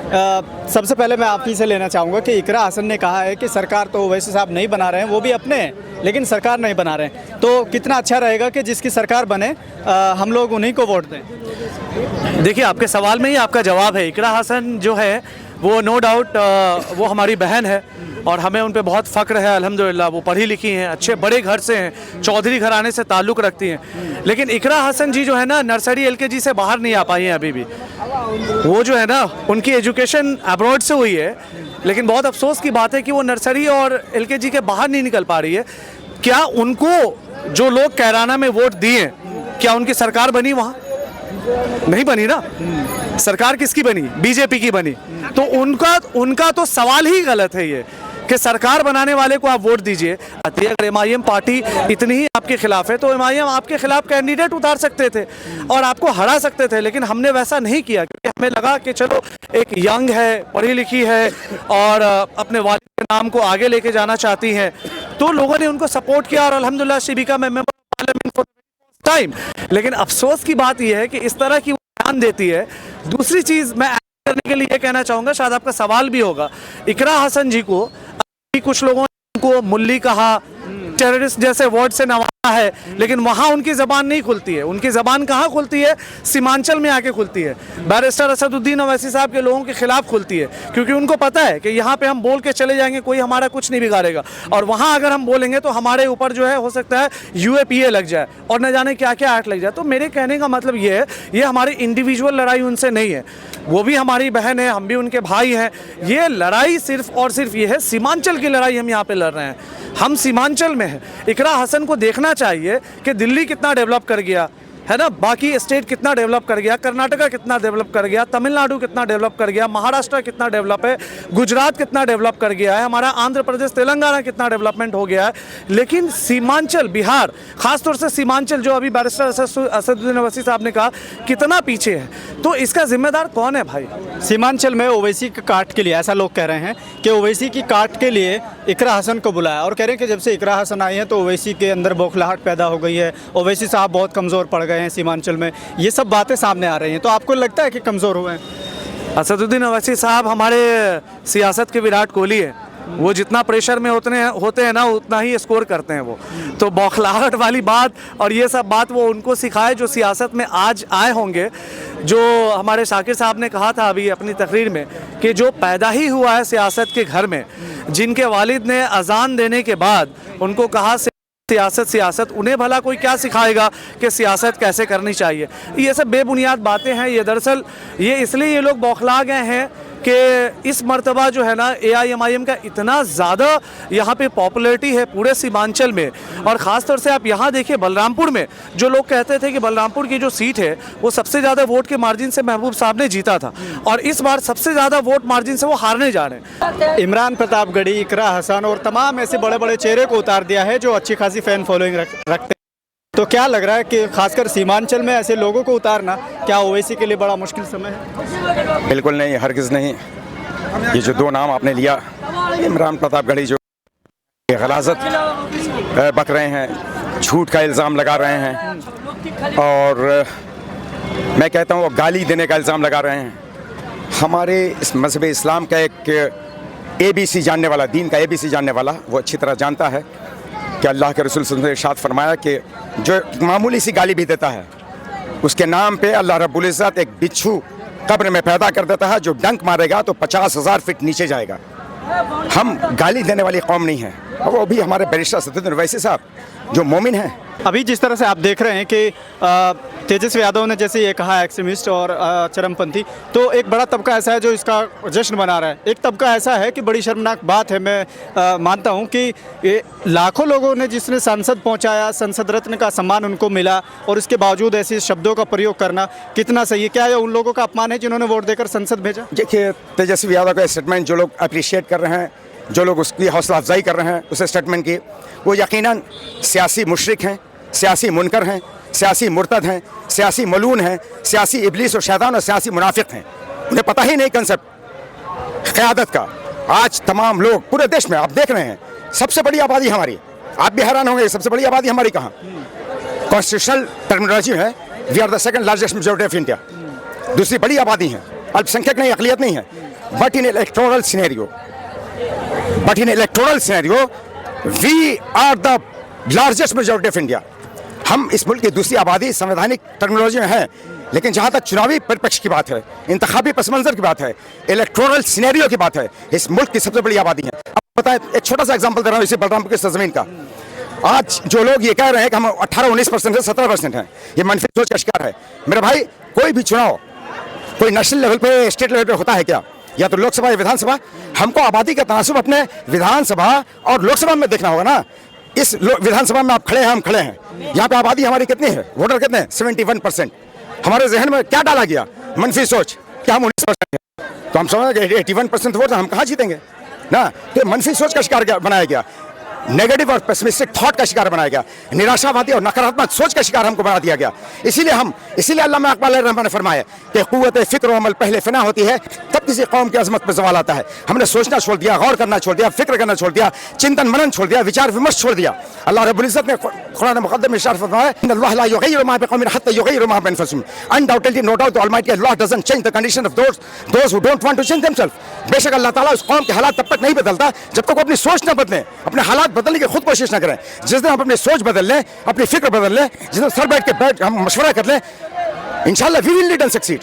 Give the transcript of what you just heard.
सबसे पहले मैं आप ही से लेना चाहूँगा कि इकरा हसन ने कहा है कि सरकार तो ओवैसी साहब नहीं बना रहे हैं, वो भी अपने हैं, लेकिन सरकार नहीं बना रहे हैं। तो कितना अच्छा रहेगा कि जिसकी सरकार बने हम लोग उन्हीं को वोट दें। देखिए, आपके सवाल में ही आपका जवाब है। इकरा हसन जो है वो नो डाउट वो हमारी बहन है और हमें उन पे बहुत फ़ख्र है अल्हम्दुलिल्लाह। वो पढ़ी लिखी हैं, अच्छे बड़े घर से हैं, चौधरी घराने से ताल्लुक़ रखती हैं। लेकिन इकरा हसन जी जो है ना, नर्सरी एलकेजी से बाहर नहीं आ पाई हैं अभी भी। वो जो है ना, उनकी एजुकेशन अब्रॉड से हुई है, लेकिन बहुत अफसोस की बात है कि वो नर्सरी और एलकेजी के बाहर नहीं निकल पा रही है। क्या उनको जो लोग कैराना में वोट दिए, क्या उनकी सरकार बनी? वहाँ नहीं बनी ना। सरकार किसकी बनी? बीजेपी की बनी। तो उनका तो सवाल ही गलत है ये कि सरकार बनाने वाले को आप वोट दीजिए। अगर एमआईएम पार्टी इतनी ही आपके खिलाफ है तो एमआईएम आपके खिलाफ कैंडिडेट उतार सकते थे और आपको हरा सकते थे, लेकिन हमने वैसा नहीं किया क्योंकि हमें लगा कि चलो एक यंग है, पढ़ी लिखी है और अपने वालिद के नाम को आगे लेके जाना चाहती हैं, तो लोगों ने उनको सपोर्ट किया और अल्हम्दुलिल्लाह she become a member of parliament for the time. लेकिन अफसोस की बात यह है कि इस तरह की बयान देती है। दूसरी चीज़ मैं करने के लिए ये कहना चाहूँगा, शायद आपका सवाल भी होगा, इकरा हसन जी को कुछ लोगों ने उनको मुल्ली कहा, टेररिस्ट जैसे वर्ड से नवाजा है, लेकिन वहाँ उनकी ज़बान नहीं खुलती है। उनकी ज़बान कहाँ खुलती है? सीमांचल में आके खुलती है। बैरिस्टर असदुद्दीन ओवैसी साहब के लोगों के खिलाफ खुलती है, क्योंकि उनको पता है कि यहाँ पे हम बोल के चले जाएंगे, कोई हमारा कुछ नहीं बिगाड़ेगा, और वहाँ अगर हम बोलेंगे तो हमारे ऊपर जो है हो सकता है UAPA लग जाए और न जाने क्या क्या एक्ट लग जाए। तो मेरे कहने का मतलब ये है, ये हमारी इंडिविजुअल लड़ाई उनसे नहीं है। वो भी हमारी बहन है, हम भी उनके भाई हैं। ये लड़ाई सिर्फ और सिर्फ ये है, सीमांचल की लड़ाई हम यहाँ पे लड़ रहे हैं। हम सीमांचल में हैं। इकरा हसन को देखना चाहिए कि दिल्ली कितना डेवलप कर गया है ना, बाकी स्टेट कितना डेवलप कर गया, कर्नाटका कितना डेवलप कर गया, तमिलनाडु कितना डेवलप कर गया, महाराष्ट्र कितना डेवलप है, गुजरात कितना डेवलप कर गया है, हमारा आंध्र प्रदेश तेलंगाना कितना डेवलपमेंट हो गया है। लेकिन सीमांचल, बिहार खासतौर से सीमांचल, जो अभी बैरिस्टर असदुद्दीन ओवैसी साहब ने कहा, कितना पीछे है। तो इसका जिम्मेदार कौन है भाई? सीमांचल में ओवैसी की काट के लिए, ऐसा लोग कह रहे हैं कि ओवैसी की काट के लिए इकरा हसन को बुलाया, और कह रहे हैं कि जब से इकरा हसन आई है तो ओवैसी के अंदर बौखलाहट पैदा हो गई है, ओवैसी साहब बहुत कमज़ोर पड़ गए हैं सीमांचल में। ये सब बातें सामने आ रही हैं, तो आपको लगता है कि कमज़ोर हुए हैं? असदुद्दीन ओवैसी साहब हमारे सियासत के विराट कोहली है। वो जितना प्रेशर में होते हैं ना, उतना ही स्कोर करते हैं वो। तो बौखलाहट वाली बात और ये सब बात वो उनको सिखाए जो सियासत में आज आए होंगे। जो हमारे शाकिर साहब ने कहा था अभी अपनी तकरीर में कि जो पैदा ही हुआ है सियासत के घर में, जिनके वालिद ने अजान देने के बाद उनको कहा सियासत, उन्हें भला कोई क्या सिखाएगा कि सियासत कैसे करनी चाहिए। ये सब बेबुनियाद बातें हैं। ये दरअसल ये इसलिए ये लोग बौखला गए हैं कि इस मर्तबा जो है ना, AIMIM का इतना ज़्यादा यहाँ पे पॉपुलैरिटी है पूरे सीमांचल में, और ख़ास तौर से आप यहाँ देखिए बलरामपुर में, जो लोग कहते थे कि बलरामपुर की जो सीट है वो सबसे ज़्यादा वोट के मार्जिन से महबूब साहब ने जीता था, और इस बार सबसे ज़्यादा वोट मार्जिन से वो हारने जा रहे हैं। इमरान प्रतापगढ़ी, इकरा हसन और तमाम ऐसे बड़े बड़े चेहरे को उतार दिया है जो अच्छी खासी फ़ैन फॉलोइंग रखते हैं। तो क्या लग रहा है कि खासकर सीमांचल में ऐसे लोगों को उतारना क्या ओवैसी के लिए बड़ा मुश्किल समय है? बिल्कुल नहीं, हरगिज़ नहीं। ये जो दो नाम आपने लिया, इमरान प्रतापगढ़ी जो गलाजत बक रहे हैं, झूठ का इल्ज़ाम लगा रहे हैं, और मैं कहता हूँ गाली देने का इल्ज़ाम लगा रहे हैं। हमारे इस मज़हब इस्लाम का एक ABC जानने वाला, दीन का ABC जानने वाला, वो अच्छी तरह जानता है कि अल्लाह के रसूल सल्लल्लाहु अलैहि वसल्लम ने इरशाद फरमाया कि जो मामूली सी गाली भी देता है, उसके नाम पे अल्लाह रब्बुल इज़्ज़त एक बिच्छू कब्र में पैदा कर देता है, जो डंक मारेगा तो 50,000 फीट नीचे जाएगा। हम गाली देने वाली कौम नहीं है, और वो भी हमारे बैरिस्टर असदुद्दीन ओवैसी साहब जो मोमिन हैं। अभी जिस तरह से आप देख रहे हैं कि तेजस्वी यादव ने जैसे ये कहा एक्सट्रीमिस्ट और चरमपंथी, तो एक बड़ा तबका ऐसा है जो इसका जश्न मना रहा है। एक तबका ऐसा है कि बड़ी शर्मनाक बात है, मैं मानता हूँ कि ये लाखों लोगों ने जिसने संसद पहुँचाया, संसद रत्न का सम्मान उनको मिला, और इसके बावजूद ऐसे शब्दों का प्रयोग करना कितना सही है? क्या ये उन लोगों का अपमान है जिन्होंने वोट देकर संसद भेजा? देखिए, तेजस्वी यादव का स्टेटमेंट जो लोग अप्रिशिएट कर रहे हैं, जो लोग उसकी हौसला अफजाई कर रहे हैं उस स्टेटमेंट की, वो यकीनन सियासी मुशरिक हैं, सियासी मुनकर हैं, सियासी मुर्तद हैं, सियासी मलून हैं, सियासी इबलीस और शैतान और सियासी मुनाफिक हैं। उन्हें पता ही नहीं कंसेप्ट क़यादत का। आज तमाम लोग पूरे देश में आप देख रहे हैं, सबसे बड़ी आबादी हमारी, आप भी हैरान होंगे, सबसे बड़ी आबादी हमारी कहाँ? कॉन्स्टिट्यूशनल टर्मिनोलॉजी है, we are the second largest majority of India. दूसरी बड़ी आबादी है, अल्पसंख्यक नहीं, अक़लियत नहीं है। but in electoral scenario, we are the largest majority of India. हम इस मुल्क की दूसरी आबादी संवैधानिक टर्मिनोलॉजी में है, लेकिन जहाँ तक चुनावी परिप्रेक्ष्य की बात है, इंतखाबी पस मंजर की बात है, इलेक्टोरल सिनेरियो की बात है, इस मुल्क की सबसे बड़ी आबादी है। अब बताएं, एक छोटा सा एग्जांपल दे रहा हूँ इसी बलरामपुर की सरजमीन का। आज जो लोग ये कह रहे हैं कि हम 18-19% से 17% हैं, ये मनफी सोच का शिकार है। मेरे भाई, कोई भी चुनाव कोई नेशनल लेवल पे, स्टेट लेवल पे होता है क्या? या तो लोकसभा या विधानसभा? हमको आबादी का तनासुब अपने विधानसभा और लोकसभा में देखना होगा ना। इस विधानसभा में आप खड़े हैं, हम खड़े हैं, यहाँ पे आबादी हमारी कितनी है, वोटर कितने हैं? 71%। हमारे जहन में क्या डाला गया? मनफी सोच कि हम 19% हैं, तो हम समझ 81% वोट हम कहाँ जीतेंगे ना। तो मनफी सोच का शिकार बनाया गया, नेगेटिव और पेसिमिस्टिक थॉट का शिकार बनाया गया, निराशावादी और नकारात्मक सोच का शिकार हमको बना दिया गया। इसीलिए अल्लामा इकबाल रहमान ने फरमाया कि क़ुव्वत फ़िक्र अमल पहले फ़ना होती है, तब किसी कौम की अज़मत पर ज़वाल आता है। हमने सोचना छोड़ दिया, गौर करना छोड़ दिया, फिक्र करना छोड़ दिया, चिंतन मनन छोड़ दिया, विचार विमर्श छोड़ दिया। अल्लाह रब्बुल इज़्ज़त ने कुरान मुक़द्दस में इरशाद फरमाया, इन्नल्लाह ला युग़य्यिरु मा बिक़ौमिन हत्ता युग़य्यिरु मा बिअनफुसिहिम। Undoubtedly, no doubt, the almighty Allah doesn't change the condition of those who don't want to change themselves. बेशक अल्लाह ताला उस कौम के हालात तब तक नहीं बदलता जब तक वो अपनी सोच न बदलें, अपने हालात बदलने की खुद कोशिश न करें। जिस दिन हम अपनी सोच बदल लें, अपनी फिक्र बदल लें, जिस दिन सर बैठ के हम मशवरा कर लें, इंशाल्लाह we will lead and succeed.